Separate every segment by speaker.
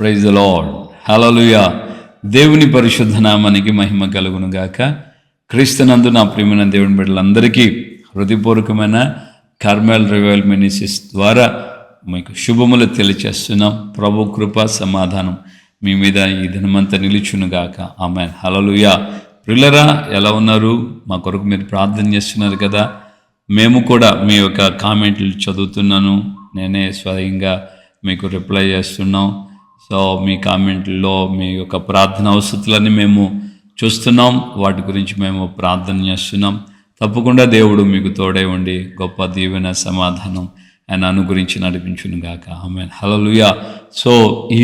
Speaker 1: Praise the lord. హల్లెలూయా. దేవుని పరిశుద్ధ నామానికి మహిమ కలుగును గాక. క్రీస్తునందు నా ప్రియమైన దేవుని బిడ్డలందరికీ హృదయపూర్వకమైన కార్మెల్ రివైవల్ మినిస్ట్రీస్ ద్వారా మీకు శుభములు తెలియచేస్తున్నాం. ప్రభు కృప సమాధానం మీ మీద ఈ దినమంతా నిలుచును గాక. ఆమేన్. హల్లెలూయా. ప్రియులారా, ఎలా ఉన్నారు? మా కొరకు మీరు ప్రార్థన చేస్తున్నారు కదా. మేము కూడా మీ యొక్క కామెంట్లు చదువుతున్నాను, నేనే స్వయంగా మీకు రిప్లై చేస్తున్నాం. సో మీ కామెంట్లో మీ యొక్క ప్రార్థన అవసరాలన్నీ మేము చూస్తున్నాం, వాటి గురించి మేము ప్రార్థన చేస్తున్నాం. తప్పకుండా దేవుడు మీకు తోడై ఉండి గొప్ప దీవెన సమాధానం ఆయన అనుగురించి నడిపించును గాక. ఆమేన్. హల్లెలూయా. సో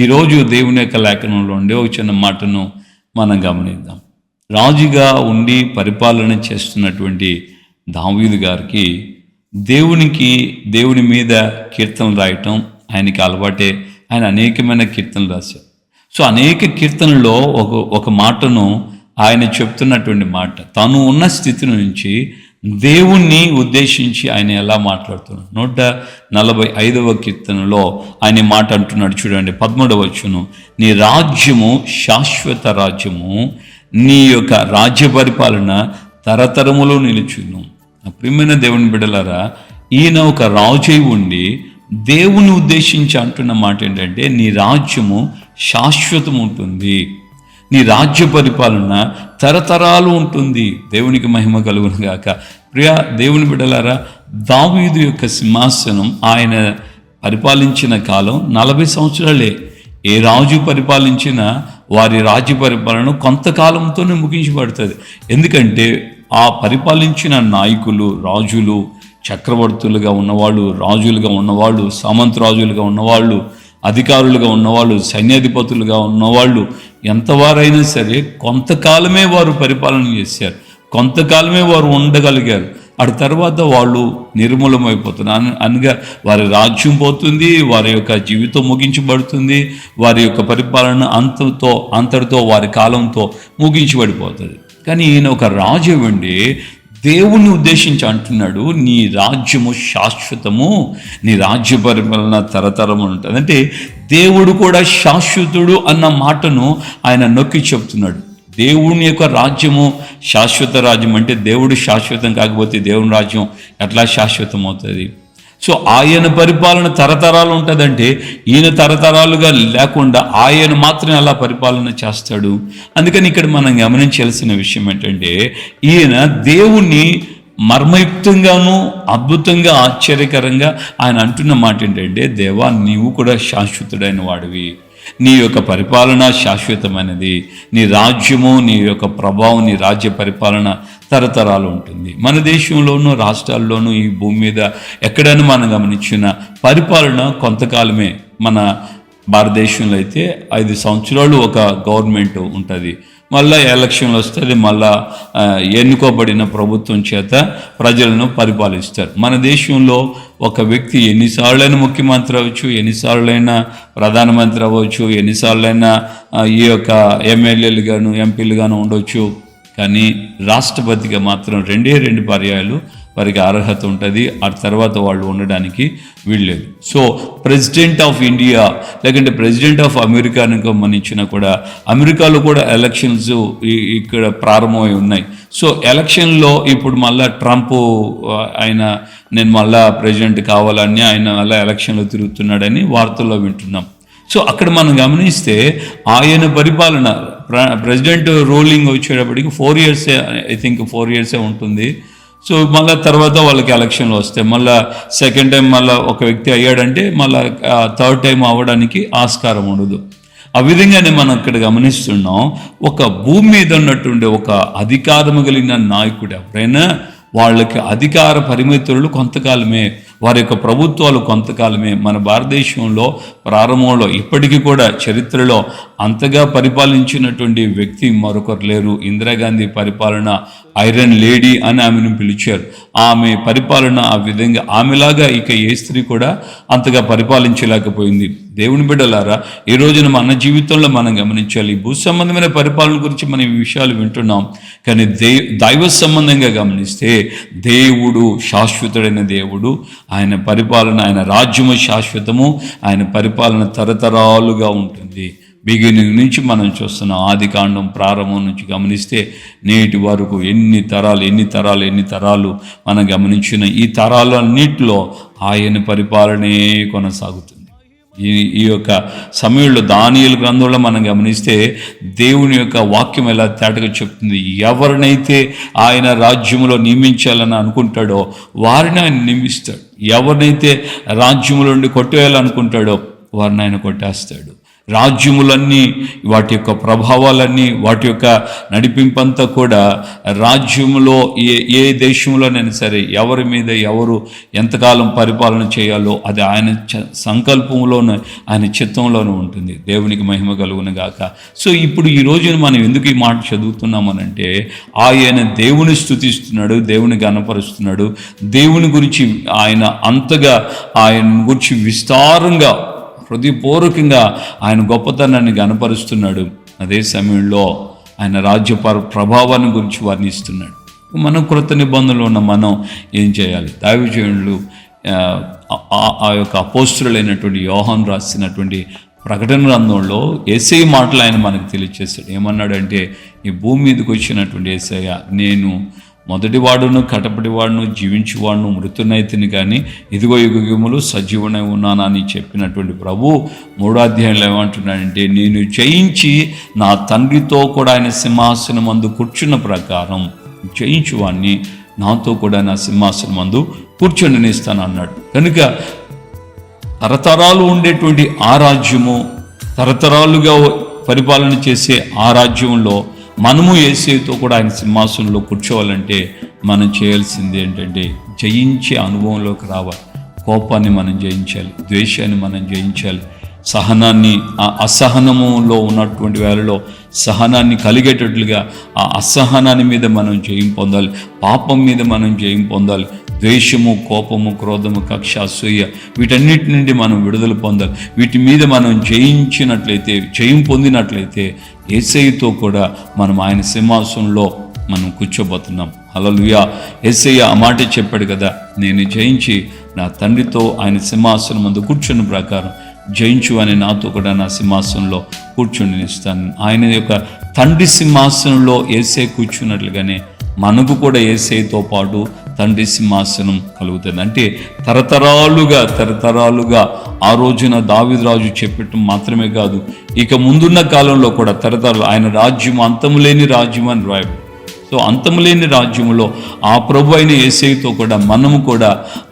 Speaker 1: ఈరోజు దేవుని యొక్క లేఖనంలో ఉండే ఒక చిన్న మాటను మనం గమనిద్దాం. రాజుగా ఉండి పరిపాలన చేస్తున్నటువంటి దావీదు గారికి దేవుని మీద కీర్తనలు రాయటం ఆయనకి అలవాటే. ఆయన అనేకమైన కీర్తనలు రాశారు. సో అనేక కీర్తనల్లో ఒక మాటను ఆయన చెప్తున్నటువంటి మాట, తను ఉన్న స్థితి నుంచి దేవుణ్ణి ఉద్దేశించి ఆయన ఎలా మాట్లాడుతున్నాడు. 145వ కీర్తనలో ఆయన మాట అంటున్నాడు, చూడండి 13వ వచనం, నీ రాజ్యము శాశ్వత రాజ్యము, నీ యొక్క రాజ్య పరిపాలన తరతరములో నిలుచును. ప్రియమైన దేవుని బిడ్డలారా, ఈయన ఒక రాజై ఉండి దేవుని ఉద్దేశించి అంటున్న మాట ఏంటంటే, నీ రాజ్యము శాశ్వతం ఉంటుంది, నీ రాజ్య పరిపాలన తరతరాలు ఉంటుంది. దేవునికి మహిమ కలుగును గాక. ప్రియ దేవుని బిడ్డలారా, దావీదు యొక్క సింహాసనం ఆయన పరిపాలించిన కాలం 40 సంవత్సరాలే. ఏ రాజు పరిపాలించిన వారి రాజ్య పరిపాలన కొంతకాలంతోనే ముగించబడుతుంది. ఎందుకంటే ఆ పరిపాలించిన నాయకులు, రాజులు, చక్రవర్తులుగా ఉన్నవాళ్ళు, రాజులుగా ఉన్నవాళ్ళు, సామంతరాజులుగా ఉన్నవాళ్ళు, అధికారులుగా ఉన్నవాళ్ళు, సైన్యాధిపతులుగా ఉన్నవాళ్ళు, ఎంతవారైనా సరే కొంతకాలమే వారు పరిపాలన చేశారు, కొంతకాలమే వారు ఉండగలిగారు. ఆ తర్వాత వాళ్ళు నిర్మూలమైపోతున్నారు. అనగా వారి రాజ్యం పోతుంది, వారి యొక్క జీవితం ముగించబడుతుంది, వారి యొక్క పరిపాలన అంతటితో వారి కాలంతో ముగించబడిపోతుంది. కానీ ఈయన ఒక రాజు ఇవ్వండి, దేవుణ్ణి ఉద్దేశించి అంటున్నాడు, నీ రాజ్యము శాశ్వతము, నీ రాజ్య పరిపాలన తరతరము ఉంటుంది. అంటే దేవుడు కూడా శాశ్వతుడు అన్న మాటను ఆయన నొక్కి చెప్తున్నాడు. దేవుని యొక్క రాజ్యము శాశ్వత రాజ్యం అంటే దేవుడు శాశ్వతం కాకపోతే దేవుని రాజ్యం ఎట్లా శాశ్వతం అవుతుంది? సో ఆయన పరిపాలన తరతరాలు ఉంటుందంటే ఈయన తరతరాలుగా లేకుండా ఆయన మాత్రమే అలా పరిపాలన చేస్తాడు. అందుకని ఇక్కడ మనం గమనించాల్సిన విషయం ఏంటంటే, ఈయన దేవుణ్ణి మర్మయుక్తంగాను అద్భుతంగా ఆశ్చర్యకరంగా ఆయన అంటున్న మాట ఏంటంటే, దేవా నీవు కూడా శాశ్వతుడైన వాడివి, నీ యొక్క పరిపాలన శాశ్వతమైనది, నీ రాజ్యము, నీ యొక్క ప్రభావం, నీ రాజ్య పరిపాలన తరతరాలు ఉంటుంది. మన దేశంలోనూ రాష్ట్రాల్లోనూ ఈ భూమి మీద ఎక్కడైనా మనం గమనించిన పరిపాలన కొంతకాలమే. మన భారతదేశంలో అయితే 5 సంవత్సరాలు ఒక గవర్నమెంట్ ఉంటుంది, మళ్ళీ ఎలక్షన్లు వస్తుంది, మళ్ళా ఎన్నుకోబడిన ప్రభుత్వం చేత ప్రజలను పరిపాలిస్తారు. మన దేశంలో ఒక వ్యక్తి ఎన్నిసార్లైనా ముఖ్యమంత్రి అవ్వచ్చు, ఎన్నిసార్లైనా ప్రధానమంత్రి అవ్వచ్చు, ఎన్నిసార్లైనా ఈ యొక్క ఎమ్మెల్యేలు గాను ఎంపీలు గాను ఉండొచ్చు. కానీ రాష్ట్రపతిగా మాత్రం 2 పర్యాయాలు వారికి అర్హత ఉంటుంది. ఆ తర్వాత వాళ్ళు ఉండడానికి వీల్లేదు. సో ప్రెసిడెంట్ ఆఫ్ ఇండియా లేకంటే ప్రెసిడెంట్ ఆఫ్ అమెరికాను గమనించినా కూడా అమెరికాలో కూడా ఎలక్షన్స్ ఇక్కడ ప్రారంభమై ఉన్నాయి. సో ఎలక్షన్లో ఇప్పుడు మళ్ళా ట్రంప్ నేను మళ్ళా ప్రెసిడెంట్ కావాలని ఆయన మళ్ళీ ఎలక్షన్లో తిరుగుతున్నాడని వార్తల్లో వింటున్నాం. సో అక్కడ మనం గమనిస్తే ఆయన పరిపాలన ప్రెసిడెంట్ రూలింగ్ వచ్చేటప్పటికి 4 years, ఐ థింక్ 4 years ఉంటుంది. సో మళ్ళీ తర్వాత వాళ్ళకి ఎలక్షన్లు వస్తాయి. మళ్ళీ సెకండ్ టైం మళ్ళీ ఒక వ్యక్తి అయ్యాడంటే మళ్ళీ థర్డ్ టైం అవ్వడానికి ఆస్కారం ఉండదు. ఆ విధంగానే మనం ఇక్కడ గమనిస్తున్నాం, ఒక భూమి మీద ఉన్నటువంటి ఒక అధికారము కలిగిన నాయకుడు ఎవరైనా వాళ్ళకి అధికార పరిమితులు కొంతకాలమే, వారి యొక్క ప్రభుత్వాలు కొంతకాలమే. మన భారతదేశంలో ప్రారంభంలో ఇప్పటికీ కూడా చరిత్రలో అంతగా పరిపాలించినటువంటి వ్యక్తి మరొకరు లేరు. ఇందిరాగాంధీ పరిపాలన ఐరన్ లేడీ అని ఆమెను పిలిచారు. ఆమె పరిపాలన ఆ విధంగా ఆమెలాగా ఇక ఏ స్త్రీ కూడా అంతగా పరిపాలించలేకపోయింది. దేవుని బిడ్డలారా, ఈ రోజున మన జీవితంలో మనం గమనించాలి. భూ సంబంధమైన పరిపాలన గురించి మనం ఈ విషయాలు వింటున్నాం, కానీ దైవ సంబంధంగా గమనిస్తే దేవుడు శాశ్వతుడైన దేవుడు. ఆయన పరిపాలన, ఆయన రాజ్యము శాశ్వతము, ఆయన పరిపాలన తరతరాలుగా ఉంటుంది. బిగినింగ్ నుంచి మనం చూస్తున్నాం, ఆది కాండం ప్రారంభం నుంచి గమనిస్తే నేటి వరకు ఎన్ని తరాలు మనం గమనించిన ఈ తరాలన్నిటిలో ఆయన పరిపాలనే కొనసాగుతుంది. ఈ యొక్క సమయంలో దానియేలు గ్రంథంలో మనం గమనిస్తే దేవుని యొక్క వాక్యం ఎలా తేటగా చెప్తుంది. ఎవరినైతే ఆయన రాజ్యంలో నియమించాలని అనుకుంటాడో వారిని ఆయన నియమిస్తాడు. ఎవరినైతే రాజ్యముల నుండి కొట్టేయాలనుకుంటాడో వారిని ఆయన కొట్టేస్తాడు. రాజ్యములన్నీ, వాటి యొక్క ప్రభావాలన్నీ, వాటి యొక్క నడిపింపంతా కూడా రాజ్యములో ఏ దేశంలోనైనా సరే ఎవరి మీద ఎవరు ఎంతకాలం పరిపాలన చేయాలో అది ఆయన సంకల్పంలోనూ ఆయన చిత్తంలోనూ ఉంటుంది. దేవునికి మహిమ కలుగును గాక. సో ఇప్పుడు ఈ రోజున మనం ఎందుకు ఈ మాట చదువుతున్నామనంటే, ఆయన దేవుని స్తుతిస్తున్నాడు, దేవుని గణపరుస్తున్నాడు, దేవుని గురించి ఆయన అంతగా ఆయన గురించి విస్తారంగా హృదయపూర్వకంగా ఆయన గొప్పతనాన్ని గణపరుస్తున్నాడు. అదే సమయంలో ఆయన రాజ్య ప్రభావాన్ని గురించి వర్ణిస్తున్నాడు. మనం క్రొత్త నిబంధనలో ఉన్న మనం ఏం చేయాలి? దైవజనులు ఆ యొక్క అపోస్తులైనటువంటి యోహాను రాసినటువంటి ప్రకటన గ్రంథంలో యేసయ్య మాటలు ఆయన మనకు తెలియచేశాడు. ఏమన్నాడంటే, ఈ భూమి మీదకి వచ్చినటువంటి యేసయ్య, నేను మొదటివాడును కటపటివాడును జీవించువాడును మృతునైతిని కానీ ఇదిగో యుగయుగములు సజీవునై ఉన్నానని చెప్పినటువంటి ప్రభు 3వ అధ్యాయంలో ఏమంటున్నాడంటే, నేను జయించి నా తండ్రితో కూడా ఆయన సింహాసనం మందు కూర్చున్న ప్రకారం జయించువాడిని నాతో కూడా నా సింహాసనం మందు కూర్చొనినిస్తాను అన్నాడు. కనుక తరతరాలు ఉండేటువంటి ఆ రాజ్యము, తరతరాలుగా పరిపాలన చేసే ఆ రాజ్యంలో మనము యేసుతో కూడా ఆయన సింహాసనంలో కూర్చోవాలంటే మనం చేయాల్సింది ఏంటంటే, జయించే అనుభవంలోకి రావాలి. కోపాన్ని మనం జయించాలి, ద్వేషాన్ని మనం జయించాలి, సహనాన్ని, ఆ అసహనములో ఉన్నటువంటి వేళలో సహనాన్ని కలిగేటట్లుగా ఆ అసహనాన్ని మీద మనం జయం పొందాలి, పాపం మీద మనం జయం పొందాలి. ద్వేషము, కోపము, క్రోధము, కక్ష, అసూయ వీటన్నిటి నుండి మనం విడుదల పొందాలి. వీటి మీద మనం జయం పొందినట్లయితే యేసయ్యతో కూడా మనం ఆయన సింహాసనంలో మనం కూర్చోబోతున్నాం. హల్లెలూయా. యేసయ్య ఆ మాట చెప్పాడు కదా, నేను జయించి నా తండ్రితో ఆయన సింహాసనం ముందు కూర్చున్న ప్రకారం జయించు అని నాతో కూడా నా సింహాసనంలో కూర్చునిస్తాను. ఆయన యొక్క తండ్రి సింహాసనంలో యేసయ్య కూర్చున్నట్లుగానే మనకు కూడా యేసయ్యతో పాటు తండ్రి సింహాసనం కలుగుతుంది. అంటే తరతరాలుగా ఆ రోజున దావీదు రాజు చెప్పటం మాత్రమే కాదు, ఇక ముందున్న కాలంలో కూడా తరతరాలు ఆయన రాజ్యం అంతము లేని రాజ్యం అని రాయబడింది. సో అంతము లేని రాజ్యములో ఆ ప్రభు అయిన యేసయ్యతో కూడా మనము కూడా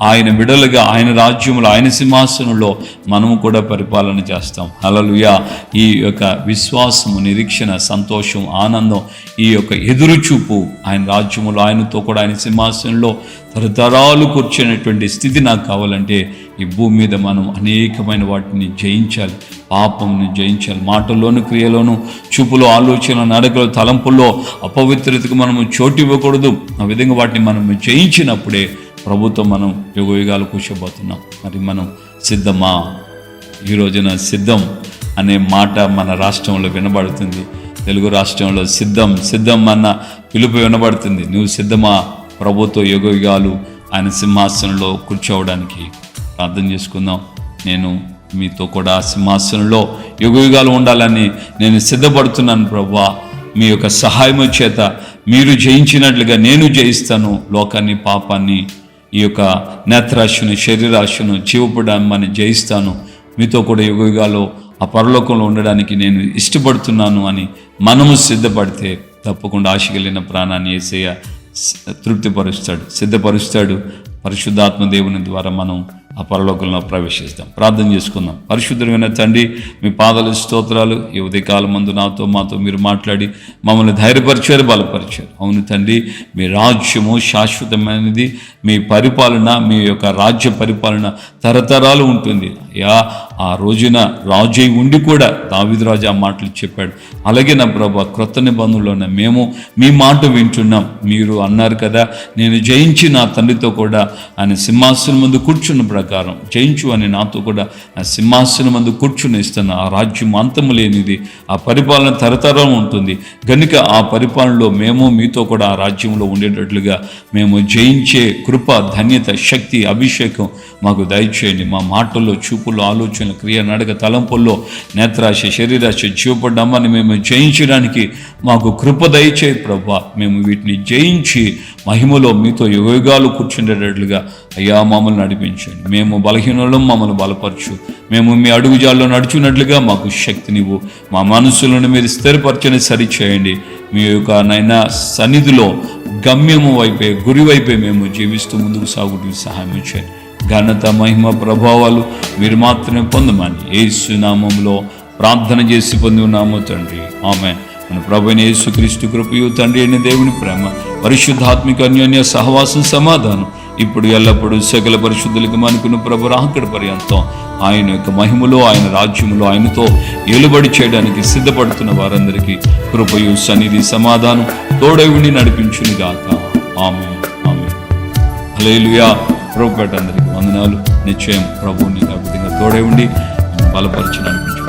Speaker 1: ఆయన బిడలుగా ఆయన రాజ్యములో ఆయన సింహాసనంలో మనము కూడా పరిపాలన చేస్తాం. హల్లెలూయా. ఈ యొక్క విశ్వాసము, నిరీక్షణ, సంతోషం, ఆనందం, ఈ యొక్క ఎదురుచూపు ఆయన రాజ్యములో ఆయనతో కూడా ఆయన సింహాసనంలో తరతరాలు కూర్చునేటువంటి స్థితి నాకు కావాలంటే ఈ భూమి మీద మనం అనేకమైన వాటిని జయించాలి, పాపంని జయించాలి. మాటల్లోను, క్రియలోను, చూపులో, ఆలోచన, నడకలో, తలంపుల్లో అపవిత్రతకు మనము చోటు ఇవ్వకూడదు. ఆ విధంగా వాటిని మనం జయించినప్పుడే ప్రభుత్వం మనం యుగయుగాలు కూర్చోబోతున్నాం. మరి మనం సిద్ధమా? ఈ రోజున సిద్ధం అనే మాట మన రాష్ట్రంలో వినబడుతుంది. తెలుగు రాష్ట్రంలో సిద్ధం అన్న పిలుపు వినబడుతుంది. నువ్వు సిద్ధమా? ప్రభుత్వ యుగయుగాలు ఆయన సింహాసనంలో కూర్చోవడానికి ప్రార్థన చేసుకుందాం. నేను మీతో కూడా సింహాసనంలో యుగయుగాలు ఉండాలని నేను సిద్ధపడుతున్నాను ప్రభువా. మీ యొక్క సహాయము చేత మీరు జయించినట్లుగా నేను జయిస్తాను. లోకాన్ని, పాపాన్ని, ఈ యొక్క నేత్రాశను, శరీరాశను, జీవపడాన్ని జయిస్తాను. మీతో కూడా యుగయుగాలు ఆ పరలోకంలో ఉండడానికి నేను ఇష్టపడుతున్నాను అని మనము సిద్ధపడితే తప్పకుండా ఆశగలిగిన ప్రాణాన్ని యేసయ్య సిద్ధపరుస్తాడు. పరిశుద్ధాత్మ దేవుని ద్వారా మనం ఆ పరలోకంలో ప్రవేశిస్తాం. ప్రార్థన చేసుకుందాం. పరిశుద్ధమైన తండ్రి, మీ పాదాల స్తోత్రాలు. ఈ ఉదయకాలం మందు మాతో మీరు మాట్లాడి మమ్మల్ని ధైర్యపరిచారు, బలపరిచారు. అవును తండ్రి, మీ రాజ్యము శాశ్వతమైనది. మీ పరిపాలన, మీ యొక్క రాజ్య పరిపాలన తరతరాలు ఉంటుంది. అయ్యా ఆ రోజున రాజై ఉండి కూడా దావీదు రాజు ఆ మాటలు చెప్పాడు. అలాగే నా ప్రభా క్రొత్త నిబంధనలోనే మేము మీ మాట వింటున్నాం. మీరు అన్నారు కదా, నేను జయించి నా తండ్రితో కూడా ఆయన సింహాసనం ముందు కూర్చున్న ప్రకారం జయించు అని నాతో కూడా ఆ సింహాసనం ముందు కూర్చుని ఇస్తాను. ఆ రాజ్యం అంతము లేనిది, ఆ పరిపాలన తరతరం ఉంటుంది కనుక ఆ పరిపాలనలో మేము మీతో కూడా ఆ రాజ్యంలో ఉండేటట్లుగా మేము జయించే కృప, ధన్యత, శక్తి, అభిషేకం మాకు దయచేయండి. మా మాటల్లో, చూపుల్లో, ఆలోచనలు, క్రియ, నడక, తలంపుల్లో, నేత్రాశ, శరీరాశ, జీవపడ్డామని మేము జయించడానికి మాకు కృప దయచేయి ప్రభా. మేము వీటిని జయించి మహిమలో మీతో యుగాలు కూర్చుండేటట్లుగా అయ్యా మమ్మల్ని నడిపించండి. మేము బలహీనులం, మమ్మల్ని బలపరచు. మేము మీ అడుగుజాల్లో నడుచున్నట్లుగా మాకు శక్తినివ్వు. మా మనసులను మీరు స్థిరపరచని సరిచేయండి. మీ యొక్క నైనా సన్నిధిలో గమ్యము వైపే, గురి వైపే మేము జీవిస్తూ ముందుకు సాగుటకు సహాయం చేయండి. ఘనత, మహిమ, ప్రభావాలు మీరు మాత్రమే పొందమని యేసు నామములో ప్రార్థన చేసి పొంది ఉన్నాము తండ్రి. ఆమేన్. మన ప్రభువైన యేసుక్రీస్తు కృపయు, తండ్రి అయిన దేవుని ప్రేమ, పరిశుద్ధాత్మిక అన్యోన్య సహవాసం, సమాధానం ఇప్పుడు ఎల్లప్పుడూ సకల పరిశుద్ధులకు మనకున్న ప్రభు రాకడ పర్యంతం ఆయన యొక్క మహిమలో, ఆయన రాజ్యములో ఆయనతో ఏలుబడి చేయడానికి సిద్ధపడుతున్న వారందరికీ కృపయు, సన్నిధి, సమాధానం తోడై ఉండి నడిపించును గాక. ఆమేన్. ఆమేన్. హల్లెలూయా. ప్రభుపేట అందరికీ వందనాలు. నిశ్చయం ప్రభువుని ఆ విధంగా తోడై ఉండి బలపరిచి నడిపించు.